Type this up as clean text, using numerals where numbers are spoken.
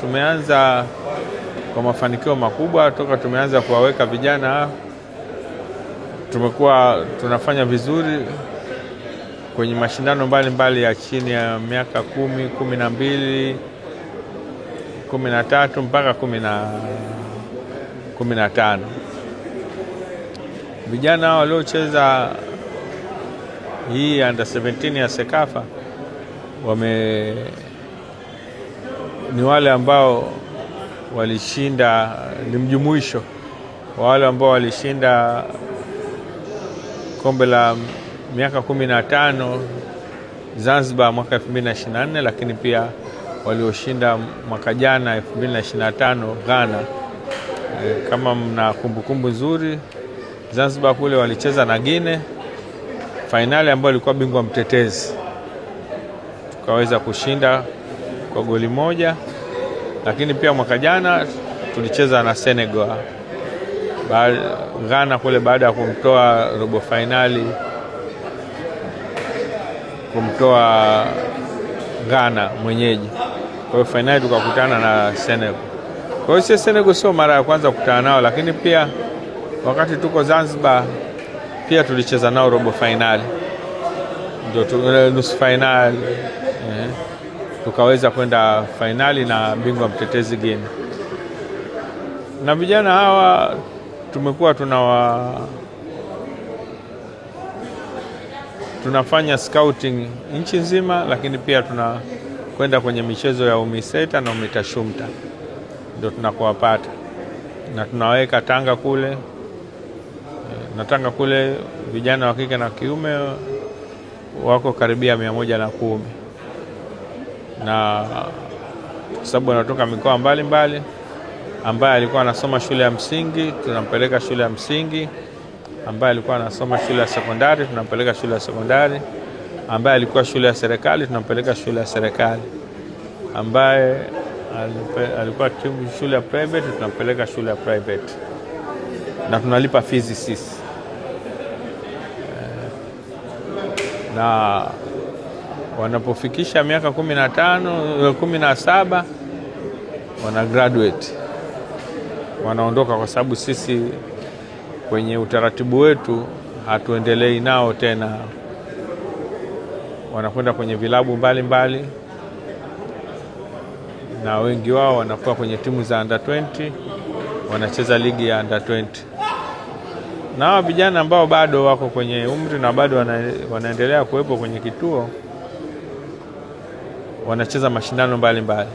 Tumeanza kwa mafanikio makubwa toka tumeanza kuwaweka vijana. Tumekuwa tunafanya vizuri kwenye mashindano mbalimbali ya chini ya miaka 10, 12, 13 mpaka 15. Vijana waliocheza hii under 17 ya Sekafa ni wale ambao walishinda, ni mjumuisho wa wale ambao walishinda kombe la miaka 15 Zanzibar mwaka 2024, lakini pia walioshinda mwaka jana 2025 Ghana. Kama mna kumbukumbu nzuri, Zanzibar kule walicheza na Guinea, fainali ambayo ilikuwa bingwa mtetezi, tukaweza kushinda kwa goli moja. Lakini pia mwaka jana tulicheza na Senegal Ghana kule, baada ya kumtoa robo fainali, kumtoa Ghana mwenyeji. Kwa hiyo fainali tukakutana na Senegal. Kwa hiyo Senegal sio mara ya kwanza kukutana nao, lakini pia wakati tuko Zanzibar pia tulicheza nao robo fainali, ndio nusu fainali, tukaweza kwenda fainali na bingwa mtetezi Guinea. Na vijana hawa tumekuwa tunafanya scouting nchi nzima, lakini pia tunakwenda kwenye michezo ya UMISETA na UMITASHUMTA, ndio tunakuwapata na tunaweka Tanga kule. Na Tanga kule vijana wa kike na kiume wako karibia 110, na kwa sababu wanatoka mikoa mbalimbali. Ambaye alikuwa anasoma shule ya msingi tunampeleka shule ya msingi, ambaye alikuwa anasoma shule ya sekondari tunampeleka shule ya sekondari, ambaye alikuwa shule ya serikali tunampeleka shule ya serikali, ambaye alikuwa shule ya private tunampeleka shule ya private, na tunalipa fees sisi. Na wanapofikisha miaka 15, 17 wana graduate, wanaondoka, kwa sababu sisi kwenye utaratibu wetu hatuendelei nao tena. Wanakwenda kwenye vilabu mbalimbali, na wengi wao wanakuwa kwenye timu za under 20, wanacheza ligi ya under 20. Na hawa vijana ambao bado wako kwenye umri na bado wanaendelea kuwepo kwenye kituo, wanacheza mashindano mbalimbali.